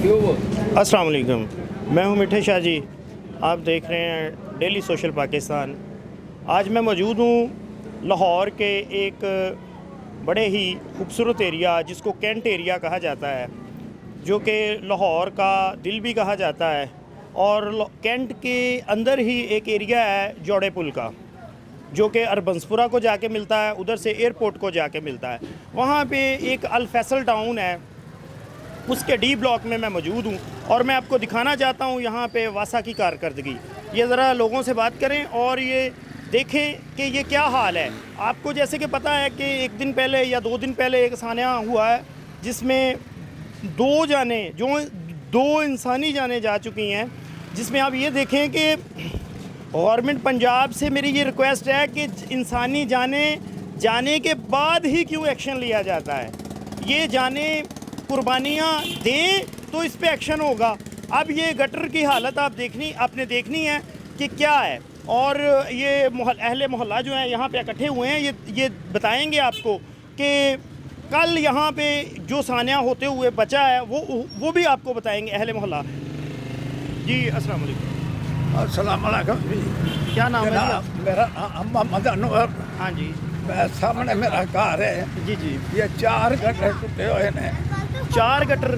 अस्सलाम वालेकुम, मैं हूं मिठे शाह जी। आप देख रहे हैं डेली सोशल पाकिस्तान। आज मैं मौजूद हूं लाहौर के एक बड़े ही खूबसूरत एरिया जिसको कैंट एरिया कहा जाता है, जो कि लाहौर का दिल भी कहा जाता है। और कैंट के अंदर ही एक एरिया है जोड़े पुल का, जो कि अरबंसपुरा को जाके मिलता है, उधर से एयरपोर्ट को जाके मिलता है। वहाँ पे एक अल फैसल टाउन है, उसके डी ब्लॉक में मैं मौजूद हूँ और मैं आपको दिखाना चाहता हूँ यहाँ पे वासा की कारकर्दगी। ये ज़रा लोगों से बात करें और ये देखें कि ये क्या हाल है। आपको जैसे कि पता है कि एक दिन पहले या 2 दिन पहले एक सान्या हुआ है जिसमें दो इंसानी जानें जा चुकी हैं, जिसमें आप ये देखें कि गवर्नमेंट पंजाब से मेरी ये रिक्वेस्ट है कि इंसानी जाने के बाद ही क्यों एक्शन लिया जाता है। ये जाने कुर्बानियाँ दें तो इस पे एक्शन होगा। अब ये गटर की हालत आपने देखनी है कि क्या है। और ये अहले मोहल्ला जो हैं यहाँ पे इकट्ठे हुए हैं, ये बताएंगे आपको कि कल यहाँ पे जो सान्या होते हुए बचा है वो भी आपको बताएंगे अहले मोहल्ला जी। अस्सलाम वालेकुम। अस्सलाम वालेकुम जी। क्या नाम है? मेरा नाम मोहम्मद अनवर। हाँ जी। मैं सामने मेरा घर है जी जी। ये 4 गटर टुटे हुए ने। 4 गटर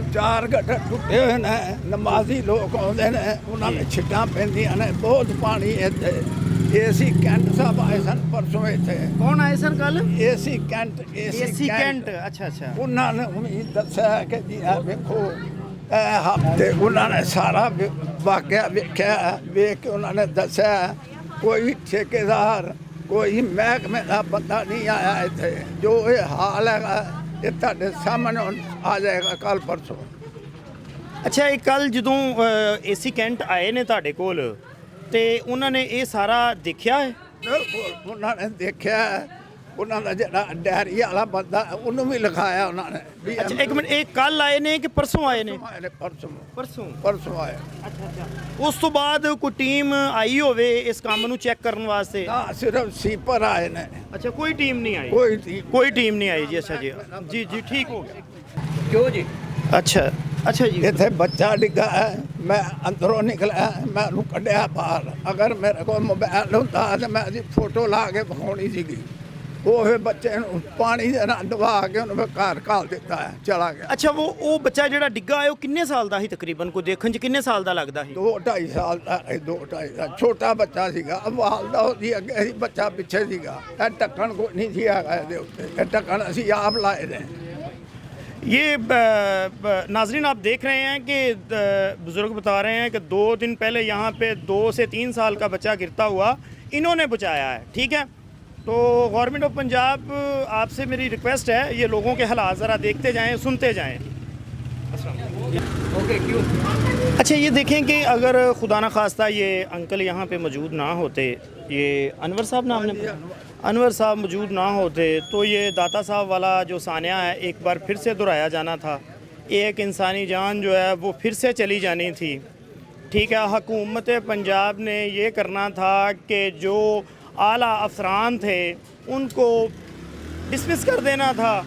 टुटे हुए ने। नमाजी लोग आते ने, उन्होंने छिट्टां पैंदियां ने, बहुत पानी इत्थे। एसी कैंट साहब आए सन परसों इत्थे। कौन आए सर कल? एसी कैंट। अच्छा। उन्होंने उम्मीद दस्या कि जी वेखो हफ्ते उन्होंने सारा वाकया वेख्या, वेख के उन्होंने दस्या कोई ठेकेदार कोई महकमे का बंदा नहीं आया इत्थे। जो ये हाल है ये तुहाडे सामने आ जाएगा कल परसों। अच्छा, एक कल जदों एसी कैंट आए ने तुहाडे कोल ते उन्होंने ये सारा देखा है? बिल्कुल उन्होंने देखा। उन्होंने जिहड़ा डायरी वाला बंदा उन्होंने भी लिखाया उन्होंने। अच्छा एक मिनट, एक कल आए ने कि परसों आए ने? परसों आए। अच्छा। उस तो बाद कोई टीम आई होवे इस काम नूं चेक करने वास्ते? ना, सिर्फ सीपर आए ने। अच्छा, कोई टीम नहीं आई? कोई टीम नहीं आई जी। अच्छा जी ठीक हो गया। क्यों जी? अच्छा जी। इतने बच्चा डिगा है, मैं अंदरों निकला, मैं उन्हें कढ़िया बाहर। अगर मेरे को मोबाइल होता तो मैं जी फोटो ला के विखानी सी। वो फिर बच्चे पानी दबा के उन्हें घर घाल दिता है, चला गया। अच्छा, वो बच्चा जो डिग्गा है वो किन्ने साल का ही तकरीबन? को देखने च किन्ने साल का लगता है? 2-2.5 साल का। 2-2.5 साल छोटा बच्चा सीगा। वालदा होती अगे सी, बच्चा पिछे सीगा। ढक्कन कोई नहीं सी है, ढक्कन असी आप लाए थे। ये नाजरीन आप देख रहे हैं कि बुज़ुर्ग बता रहे हैं कि 2 दिन पहले यहाँ पे 2 से 3 साल का बच्चा गिरता हुआ इन्होंने बचाया है। ठीक है, तो गवर्नमेंट ऑफ पंजाब आपसे मेरी रिक्वेस्ट है, ये लोगों के हालात ज़रा देखते जाएं, सुनते जाएं। ओके, क्यों? अच्छा, ये देखें कि अगर खुदा न खास्ता ये अंकल यहाँ पे मौजूद ना होते, ये अनवर साहब नाम ने, अनवर साहब मौजूद ना होते तो ये दाता साहब वाला जो सान्या है एक बार फिर से दोहराया जाना था। एक इंसानी जान जो है वो फिर से चली जानी थी। ठीक है, हुकूमत पंजाब ने ये करना था कि जो आला अफसरान थे उनको डिसमिस कर देना था,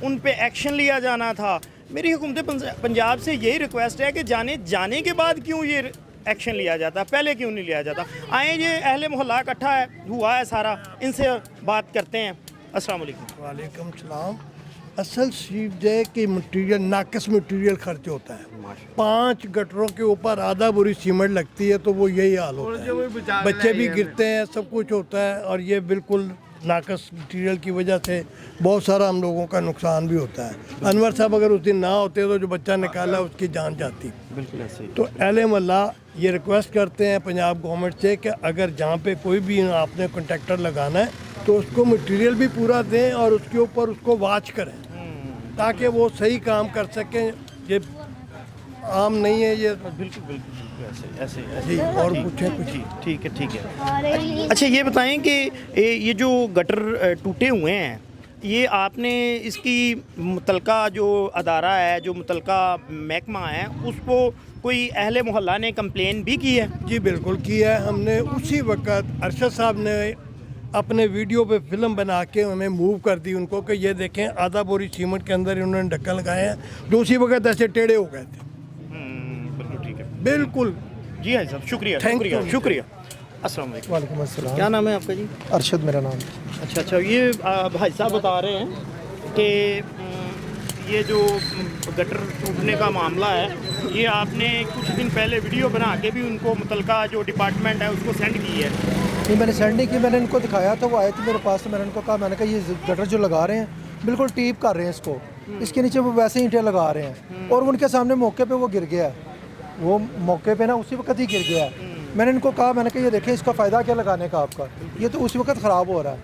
उन पे एक्शन लिया जाना था। मेरी हुकूमत पंजाब से यही रिक्वेस्ट है कि जाने के बाद क्यों ये एक्शन लिया जाता, पहले क्यों नहीं लिया जाता? आए, ये अहले मोहल्ला इकट्ठा हुआ है सारा, इनसे बात करते हैं। अस्सलाम वालेकुम। वालेकुम सलाम। असल चीज़ है कि मटीरियल नाकस मटीरियल खर्च होता है। 5 गटरों के ऊपर आधा बोरी सीमेंट लगती है, तो वो यही हाल होता है। बच्चे भी गिरते हैं, सब कुछ होता है। और ये बिल्कुल नाकस मटीरियल की वजह से बहुत सारा हम लोगों का नुकसान भी होता है। अनवर साहब अगर उस दिन ना होते तो जो बच्चा निकाला उसकी जान जाती। बिल्कुल ऐसे। तो अहले मोहल्ला ये रिक्वेस्ट करते हैं पंजाब गवर्नमेंट से कि अगर जहाँ पे कोई भी आपने कॉन्ट्रैक्टर लगाना है तो उसको मटेरियल भी पूरा दें और उसके ऊपर उसको वॉच करें ताकि वो सही काम कर सकें। ये आम नहीं है ये। बिल्कुल ऐसे जी। और पूछें कुछ? ठीक है। अच्छा, ये बताएं कि ये जो गटर टूटे हुए हैं, ये आपने इसकी मुतलका जो अदारा है, जो मुतलका महकमा है, उसको कोई अहले मोहल्ला ने कंप्लेन भी की है? जी बिल्कुल की है। हमने उसी वक्त अरशद साहब ने अपने वीडियो पे फिल्म बना के हमें मूव कर दी उनको कि ये देखें आधा बोरी सीमेंट के अंदर इन्होंने ढक्कन लगाए हैं, जो उसी वक्त ऐसे टेढ़े हो गए थे। बिल्कुल। जी हाँ साहब, शुक्रिया Thank शुक्रिया you. शुक्रिया। अस्सलाम वालेकुम। वालेकुम अस्सलाम। क्या नाम है आपका जी? अरशद मेरा नाम। अच्छा, ये भाई साहब बता रहे हैं कि ये जो गटर टूटने का मामला है, ये आपने कुछ दिन पहले वीडियो बना के भी उनको मुतलका जो डिपार्टमेंट है उसको सेंड की है। नहीं, मैंने सेंड नहीं की, मैंने इनको दिखाया तो वो आए थे मेरे पास, तो मैंने इनको कहा, मैंने कहा ये गटर जो लगा रहे हैं बिल्कुल टीप कर रहे हैं इसको, इसके नीचे वो वैसे ईंटें लगा रहे हैं, और उनके सामने मौके पे वो गिर गया है, वो मौके पे ना उसी वक्त ही गिर गया है। मैंने इनको कहा, मैंने कहा ये देखें इसका फ़ायदा क्या लगाने का आपका, ये तो उसी वक्त ख़राब हो रहा है।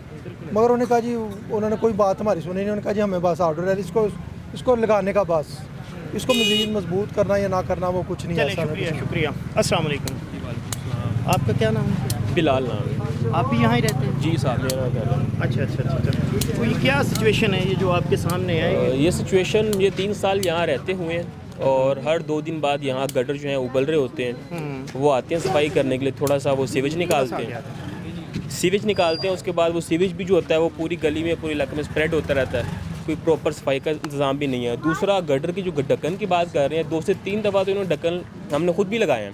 मगर उन्होंने कहा जी, उन्होंने कोई बात हमारी सुनी नहीं, उन्होंने कहा जी हमें बस ऑर्डर है इसको लगाने का, बस इसको मज़ीद मजबूत करना या ना करना वो कुछ नहीं है। चलिए शुक्रिया शुक्रिया। अस्सलाम वालेकुम। आपका क्या नाम है? बिलाल नाम है। आप भी यहाँ ही रहते हैं? जी साहब, मेरा घर है। अच्छा अच्छा अच्छा अच्छा। तो ये क्या सिचुएशन है ये जो आपके सामने है? ये सिचुएशन, ये 3 साल यहाँ रहते हुए हैं, और हर 2 दिन बाद यहाँ गटर जो हैं उबल रहे होते हैं, वो आते हैं सफाई करने के लिए, थोड़ा सा वो सीवेज निकालते हैं, उसके बाद वो सीवेज भी जो होता है वो पूरी गली में, पूरे इलाके में स्प्रेड होता रहता है, कोई प्रॉपर सफाई का इंतज़ाम भी नहीं है। दूसरा, गटर की जो ढक्कन की बात कर रहे हैं, 2 से 3 दफ़ा तो इन्होंने ढक्कन हमने खुद भी लगाए हैं,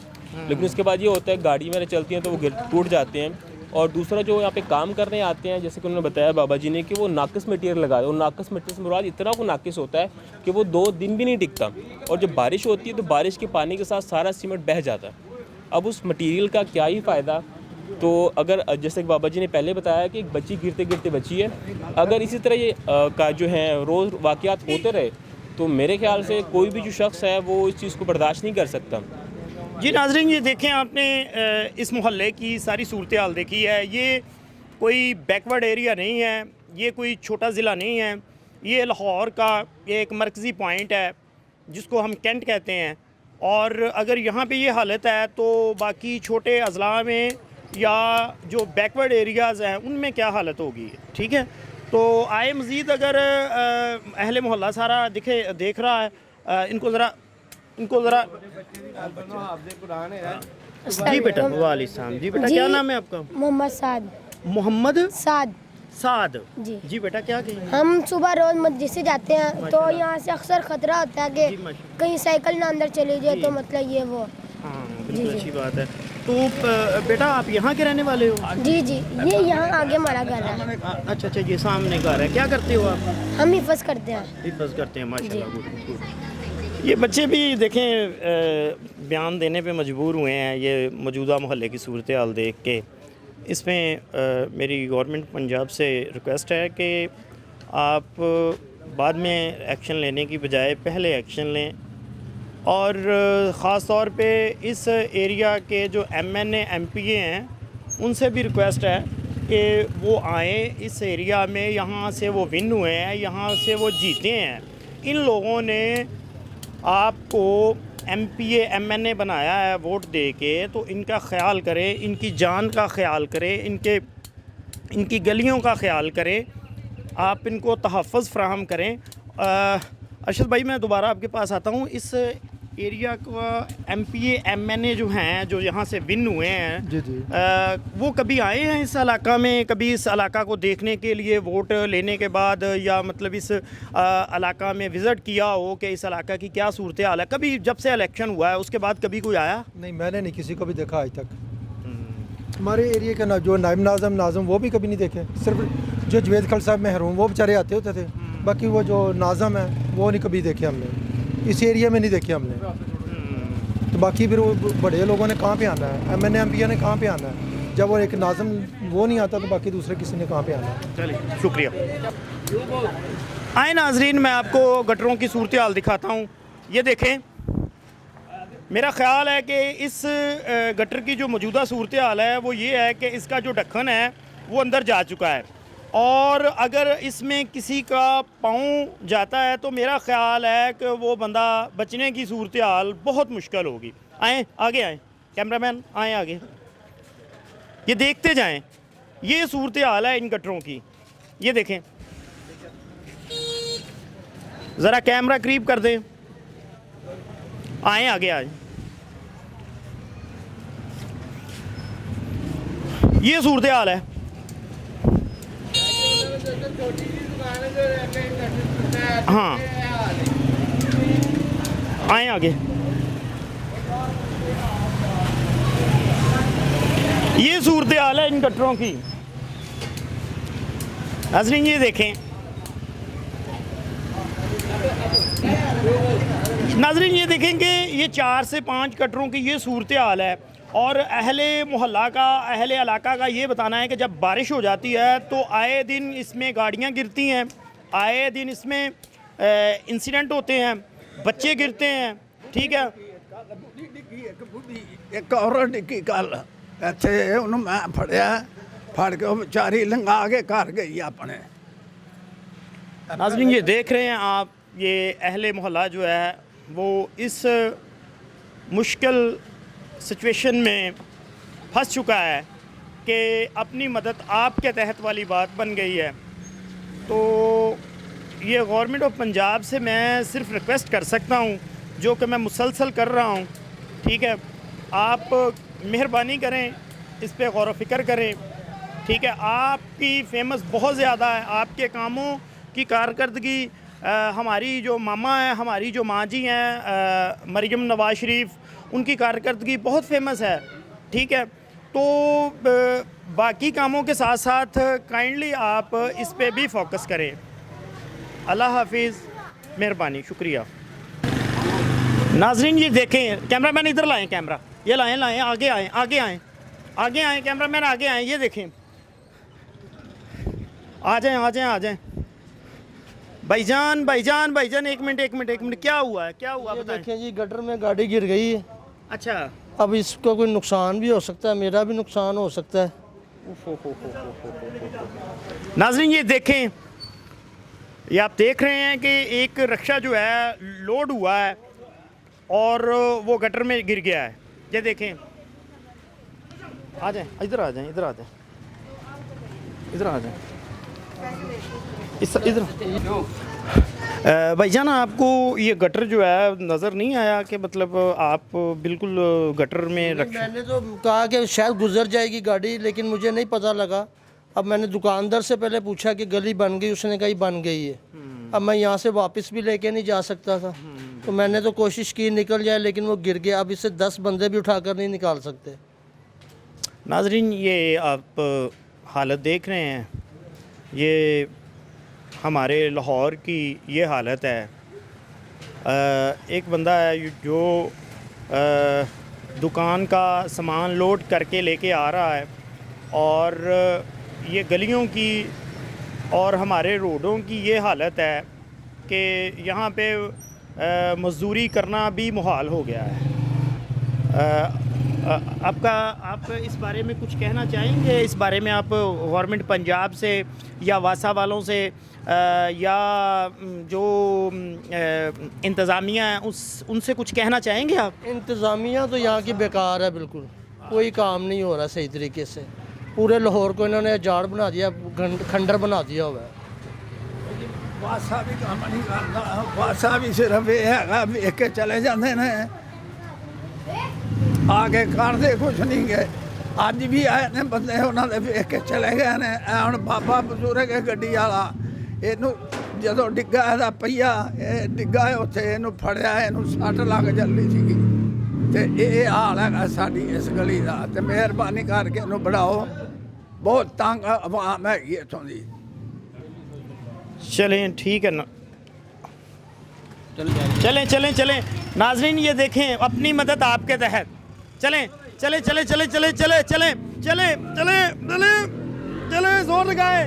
लेकिन उसके बाद ये होता है गाड़ी में चलती हैं तो वो टूट जाते हैं। और दूसरा, जो यहाँ पे काम करने आते हैं, जैसे कि उन्होंने बताया बाबा जी ने, कि वो नाकिस मटीरियल लगा दो, नाकिस मटीरियल से मुराद इतना वो नाकिस होता है कि वो 2 दिन भी नहीं टिकता, और जब बारिश होती है तो बारिश के पानी के साथ सारा सीमेंट बह जाता है। अब उस मटीरियल का क्या ही फ़ायदा। तो अगर, जैसे कि बाबा जी ने पहले बताया कि एक बच्ची गिरते गिरते बची है, अगर इसी तरह ये का जो है रोज़ वाक़यात होते रहे, तो मेरे ख्याल से कोई भी जो शख्स है वो इस चीज़ को बर्दाश्त नहीं कर सकता। जी नाज़रीन, ये देखें आपने इस मोहल्ले की सारी सूरत हाल देखी है। ये कोई बैकवर्ड एरिया नहीं है, ये कोई छोटा ज़िला नहीं है, ये लाहौर का एक मरकज़ी पॉइंट है जिसको हम कैंट कहते हैं। और अगर यहाँ पे ये हालत है तो बाकी छोटे अज़ला में या जो बैकवर्ड एरियाज़ हैं उनमें क्या हालत होगी। ठीक है, तो आए मज़ीद अगर अहले मोहल्ला सारा देख रहा है, इनको ज़रा जी बेटा। वालेकुम जी बेटा, क्या नाम है आपका? मोहम्मद साद। मोहम्मद साद साद जी। जी बेटा, क्या कहें? हम सुबह रोज मस्जिद से जाते हैं तो यहाँ से अक्सर खतरा होता है जी, कि कहीं साइकिल ना अंदर चली जाए, तो मतलब ये वो। हाँ बिल्कुल जी। अच्छी बात है। तो बेटा आप यहाँ के रहने वाले हो? जी जी, ये यहाँ आगे हमारा घर है। अच्छा अच्छा, ये सामने घर है। क्या करते हो आप? हम हिफज करते हैं। हिफज करते हैं, माशाल्लाह, गुड। ये बच्चे भी देखें बयान देने पे मजबूर हुए हैं ये मौजूदा मोहल्ले की सूरत हाल देख के। इसमें मेरी गवर्नमेंट पंजाब से रिक्वेस्ट है कि आप बाद में एक्शन लेने की बजाय पहले एक्शन लें, और ख़ास तौर पे इस एरिया के जो MNA MPA हैं उनसे भी रिक्वेस्ट है कि वो आएँ इस एरिया में। यहाँ से वो विन हुए हैं, यहाँ से वो जीते हैं। इन लोगों ने आपको MPA MNA बनाया है वोट दे के, तो इनका ख़याल करें, इनकी जान का ख़याल करें, इनकी गलियों का ख़याल करें, आप इनको तहफ़्फ़ुज़ फ़राहम करें। अरशद भाई, मैं दोबारा आपके पास आता हूँ। इस एरिया का MPA MNA जो हैं, जो यहाँ से विन हुए हैं, जी जी। वो कभी आए हैं इस इलाका में? कभी इस इलाका को देखने के लिए वोट लेने के बाद, या मतलब इस इलाका में विज़िट किया हो कि इस इलाका की क्या सूरत हाल है? कभी जब से इलेक्शन हुआ है उसके बाद कभी कोई आया? नहीं, मैंने नहीं किसी को भी देखा आज तक। हमारे एरिया का ना जो नायब नाज़म वो भी कभी नहीं देखे, सिर्फ जो जवेद खल साहब महरूम वो बेचारे आते होते थे, बाकी वो जो नाज़म है वो नहीं कभी देखे हमने, इस एरिया में नहीं देखे हमने। तो बाकी फिर वो बड़े लोगों ने कहाँ पे आना है, MNA MPA ने कहाँ पे आना है? जब वो एक नाज़म वो नहीं आता तो बाकी दूसरे किसी ने कहाँ पे आना है? चलिए शुक्रिया। आए नाजरीन, मैं आपको गटरों की सूरत हाल दिखाता हूँ। ये देखें, मेरा ख़्याल है कि इस गटर की जो मौजूदा सूरत हाल है वो ये है कि इसका जो ढक्कन है वो अंदर जा चुका है, और अगर इसमें किसी का पाँव जाता है तो मेरा ख़्याल है कि वो बंदा बचने की सूरत हाल बहुत मुश्किल होगी। आएँ आगे, आएँ कैमरामैन, आएँ आगे, ये देखते जाएं। ये सूरत हाल है इन गटरों की। ये देखें, ज़रा कैमरा करीब कर दें, आएँ आगे, आएँ। ये सूरत हाल है। हाँ, आएँ आगे। ये सूरत हाल है इन गटरों की। नाज़रीन ये देखें, नाज़रीन ये देखें कि ये 4 से 5 गटरों की ये सूरत हाल है। और अहले मोहल्ला का, अहले इलाका का ये बताना है कि जब बारिश हो जाती है तो आए दिन इसमें गाड़ियाँ गिरती हैं, आए दिन इसमें इंसिडेंट होते हैं, बच्चे गिरते हैं, ठीक है। एक औरत डिग्गी कल ਇੱਥੇ ਉਹਨੂੰ ਮੈਂ ਫੜਿਆ, ਫੜ ਕੇ ਉਹ ਵਿਚਾਰੀ ਲੰਘਾ ਕੇ ਘਰ ਗਈ ਆਪਣੇ। नाज़रीन ये देख रहे हैं आप, ये अहले मोहल्ला जो है वो इस मुश्किल सिचुएशन में फंस चुका है कि अपनी मदद आपके तहत वाली बात बन गई है। तो ये गवर्नमेंट ऑफ पंजाब से मैं सिर्फ रिक्वेस्ट कर सकता हूँ, जो कि मैं मुसलसल कर रहा हूँ, ठीक है। आप मेहरबानी करें, इस पे गौर व फिक्र करें, ठीक है। आपकी फेमस बहुत ज़्यादा है, आपके कामों की कारकर्दगी, हमारी जो मामा है, हमारी जो माँ जी हैं मरियम नवाज शरीफ, उनकी कारकर्दगी बहुत फेमस है, ठीक है। तो बाकी कामों के साथ साथ काइंडली आप इस पे भी फोकस करें। अल्लाह हाफिज़, मेहरबानी, शुक्रिया। नाज़रीन ये देखें, कैमरामैन इधर लाएं, कैमरा ये लाएं, आगे आएँ, आगे आएँ, आगे आएँ, कैमरामैन आगे आएँ। ये देखें, आ जाएं, आ जाएं, आ जाएं। भाईजान, भाईजान, भाईजान, एक मिनट, क्या हुआ है, क्या हुआ बताएं। देखें जी, गटर में गाड़ी गिर गई है। अच्छा, अब इसका कोई नुकसान भी हो सकता है, मेरा भी नुकसान हो सकता है। नाज़रीन ये देखें, ये आप देख रहे हैं कि एक रिक्शा जो है लोड हुआ है और वो गटर में गिर गया है। ये देखें, आ जाएं, इधर आ जाएं, इधर आ जाएं, इधर आ जाएं, इधर। भाईजान आपको ये गटर जो है नज़र नहीं आया कि मतलब आप बिल्कुल गटर में मैंने तो कहा कि शायद गुजर जाएगी गाड़ी, लेकिन मुझे नहीं पता लगा। अब मैंने दुकानदार से पहले पूछा कि गली बन गई, उसने कहा बन गई है। अब मैं यहाँ से वापस भी लेके नहीं जा सकता था, तो मैंने तो कोशिश की निकल जाए, लेकिन वो गिर गया। अब इसे 10 बंदे भी उठाकर नहीं निकाल सकते। नाज़रीन ये आप हालत देख रहे हैं, ये हमारे लाहौर की ये हालत है। एक बंदा है जो दुकान का सामान लोड करके लेके आ रहा है, और ये गलियों की और हमारे रोडों की ये हालत है कि यहाँ पे मज़दूरी करना भी मुहाल हो गया है। आप इस बारे में कुछ कहना चाहेंगे? इस बारे में आप गवर्नमेंट पंजाब से या वासा वालों से या जो इंतज़ामिया है उनसे कुछ कहना चाहेंगे आप? इंतज़ामिया तो यहाँ की बेकार है, बिल्कुल कोई काम नहीं हो रहा सही तरीके से। पूरे लाहौर को इन्होंने जाड़ बना दिया, खंडर बना दिया हुआ है। वासा भी काम नहीं करता, वासा भी सिर्फ ये है वेख के चले जाते हैं, आगे करते कुछ नहीं गए। अज भी आए ने बंदे, उन्होंने वेख के चले गए ने। हम बाबा बजुर्ग है गड्डी वाला, ਇਹਨੂੰ ਜਦੋਂ ਡਿੱਗਾ ਇਹਦਾ ਪਈਆ, ਇਹ ਡਿੱਗਾ ਉੱਥੇ, ਇਹਨੂੰ ਫੜਿਆ, ਇਹਨੂੰ ਸੱਟ ਲੱਗ ਚੱਲੀ ਸੀਗੀ। ਤੇ ਇਹ ਹਾਲ ਹੈਗਾ ਸਾਡੀ ਇਸ ਗਲੀ ਦਾ। ਤੇ ਮਿਹਰਬਾਨੀ ਕਰਕੇ ਇਹਨੂੰ बढ़ाओ, बहुत तंग आवाम हैगी इत्थों दी। चलें, ठीक है ना, चलें। नाज़रीन ये देखें, अपनी मदद आपके तहत। चलें, जोर लगाए,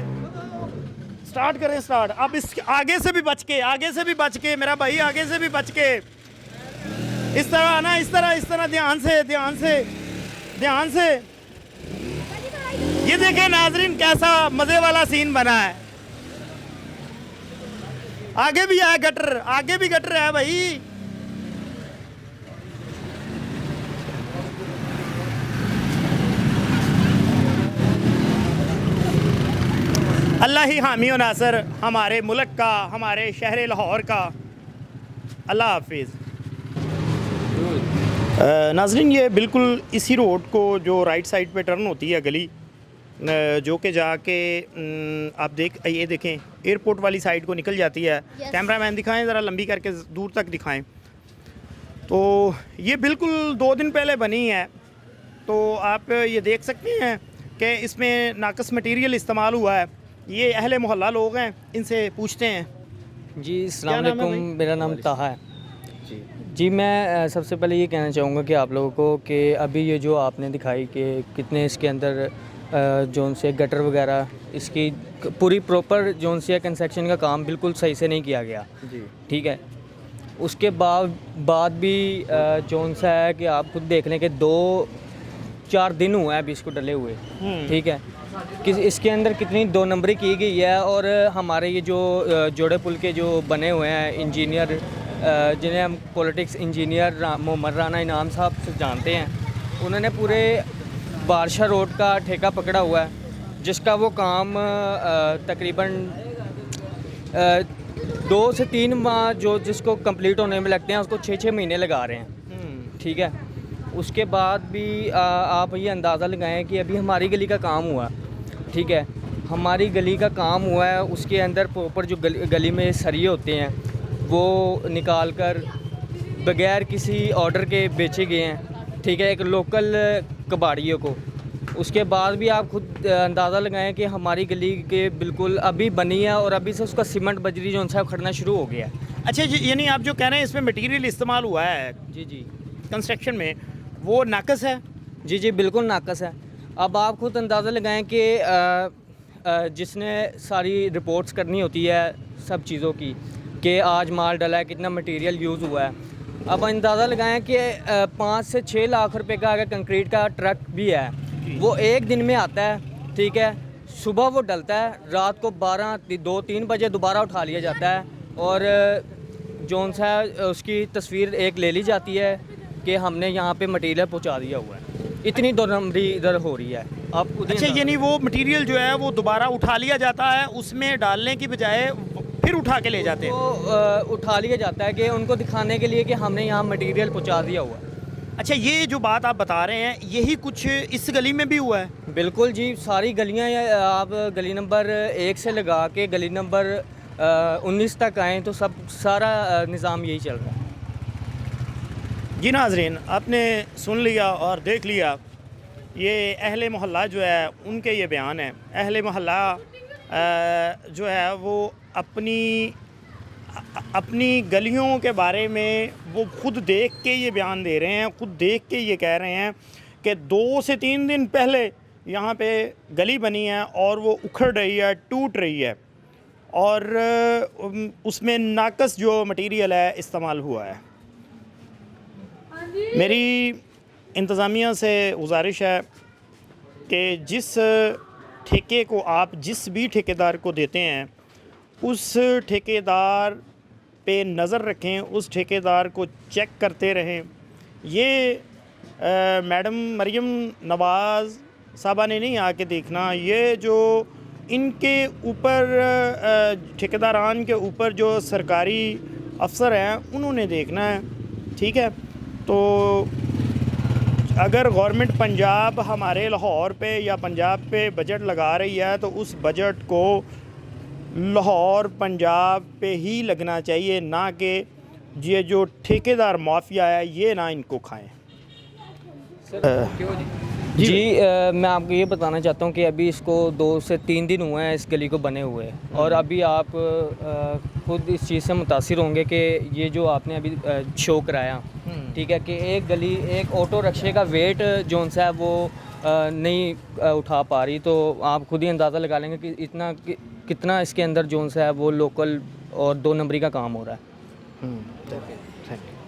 स्टार्ट करें, स्टार्ट। अब इस आगे से भी बच के मेरा भाई, आगे से भी बच के, इस तरह आना, इस तरह ध्यान से। ये देखें नाज़रीन, कैसा मज़े वाला सीन बना है। आगे भी है गटर, आगे भी गटर है भाई। अल्लाह ही हामी व नासर हमारे मुल्क का, हमारे शहर लाहौर का। अल्लाह हाफिज़। नाज़रीन ये बिल्कुल इसी रोड को जो राइट साइड पे टर्न होती है गली, जो कि जाके आप ये देखें एयरपोर्ट वाली साइड को निकल जाती है। कैमरामैन दिखाएं ज़रा, लंबी करके दूर तक दिखाएं। तो ये बिल्कुल 2 दिन पहले बनी है। तो आप ये देख सकते हैं कि इसमें नाकस मटेरियल इस्तेमाल हुआ है। ये अहले मोहल्ला लोग हैं, इनसे पूछते हैं। जी क्या अस्सलाम नाम है वालेकुम, भाई? मेरा नाम ताहा है। जी मैं सबसे पहले ये कहना चाहूँगा कि आप लोगों को कि अभी ये जो आपने दिखाई कि कितने इसके अंदर जोन से गटर वगैरह इसकी पूरी प्रॉपर जोन से कंस्ट्रक्शन का काम बिल्कुल सही से नहीं किया गया जी। ठीक है। उसके बाद भी जोन सा है कि आप खुद देख लें कि 2-4 दिन हुए हैं अभी इसको डले हुए ठीक है। किस इसके अंदर कितनी 2 नंबरी की गई है। और हमारे ये जो जोड़े पुल के जो बने हुए हैं इंजीनियर जिन्हें हम पॉलिटिक्स इंजीनियर मोहम्मद राना इनाम साहब से जानते हैं, उन्होंने पूरे बादशाह रोड का ठेका पकड़ा हुआ है जिसका वो काम तकरीबन 2 से 3 माह जो जिसको कंप्लीट होने में लगते हैं उसको 6-6 महीने लगा रहे हैं ठीक है। उसके बाद भी आप ये अंदाज़ा लगाएं कि अभी हमारी गली का काम हुआ ठीक है। हमारी गली का काम हुआ है, उसके अंदर प्रॉपर जो गली में सरिये होते हैं वो निकाल कर बगैर किसी ऑर्डर के बेचे गए हैं ठीक है, एक लोकल कबाड़ियों को। उसके बाद भी आप खुद अंदाज़ा लगाएं कि हमारी गली के बिल्कुल अभी बनी है और अभी से उसका सीमेंट बजरी जो है खड़ना शुरू हो गया है। अच्छा जी, यानी आप जो कह रहे हैं इसमें मटेरियल इस्तेमाल हुआ है जी जी कंस्ट्रक्शन में, वो नाकस है? जी जी बिल्कुल नाकस है। अब आप खुद अंदाज़ा लगाएं कि जिसने सारी रिपोर्ट्स करनी होती है सब चीज़ों की कि आज माल डला है, कितना मटेरियल यूज़ हुआ है। अब अंदाज़ा लगाएं कि 5 से 6 लाख रुपए का अगर कंक्रीट का ट्रक भी है वो एक दिन में आता है ठीक है। सुबह वो डलता है, रात को 2-3 बजे दोबारा उठा लिया जाता है और जोन सा उसकी तस्वीर एक ले ली जाती है कि हमने यहाँ पे मटेरियल पहुँचा दिया हुआ है। इतनी 2 नंबरी इधर हो रही है। आप खुद ही अच्छा, यानी वो मटेरियल जो है वो दोबारा उठा लिया जाता है, उसमें डालने की बजाय फिर उठा के ले जाते हैं? तो उठा लिया जाता है कि उनको दिखाने के लिए कि हमने यहाँ मटेरियल पहुँचा दिया हुआ है। अच्छा, ये जो बात आप बता रहे हैं यही कुछ इस गली में भी हुआ है? बिल्कुल जी, सारी गलियाँ आप गली नंबर 1 से लगा के गली नंबर 19 तक आएँ तो सब सारा निज़ाम यही चल रहा है। जी नाज़रीन, आपने सुन लिया और देख लिया, ये अहले मोहल्ला जो है उनके ये बयान है। अहले मोहल्ला जो है वो अपनी गलियों के बारे में वो खुद देख के ये बयान दे रहे हैं, खुद देख के ये कह रहे हैं कि 2 से 3 दिन पहले यहाँ पे गली बनी है और वो उखड़ रही है, टूट रही है और उसमें नाकस जो मटेरियल है इस्तेमाल हुआ है। मेरी इंतज़ामिया से गुजारिश है कि जिस ठेके को आप जिस भी ठेकेदार को देते हैं उस ठेकेदार पे नज़र रखें, उस ठेकेदार को चेक करते रहें। ये मैडम मरियम नवाज़ साहबा ने नहीं आके देखना, ये जो इनके ऊपर ठेकेदारान के ऊपर जो सरकारी अफसर हैं उन्होंने देखना है ठीक है। तो अगर गवर्नमेंट पंजाब हमारे लाहौर पे या पंजाब पे बजट लगा रही है तो उस बजट को लाहौर पंजाब पे ही लगना चाहिए, ना कि ये जो ठेकेदार माफिया है ये ना इनको खाएं। मैं आपको ये बताना चाहता हूँ कि अभी इसको 2 से 3 दिन हुए हैं इस गली को बने हुए और अभी आप खुद इस चीज़ से मुतासिर होंगे कि ये जो आपने अभी शो कराया ठीक है कि एक गली एक ऑटो रिक्शे का वेट जोन सा है वो नहीं उठा पा रही, तो आप खुद ही अंदाज़ा लगा लेंगे कि कितना इसके अंदर जोन सा है वो लोकल और 2 नंबरी का काम हो रहा है। Thank you.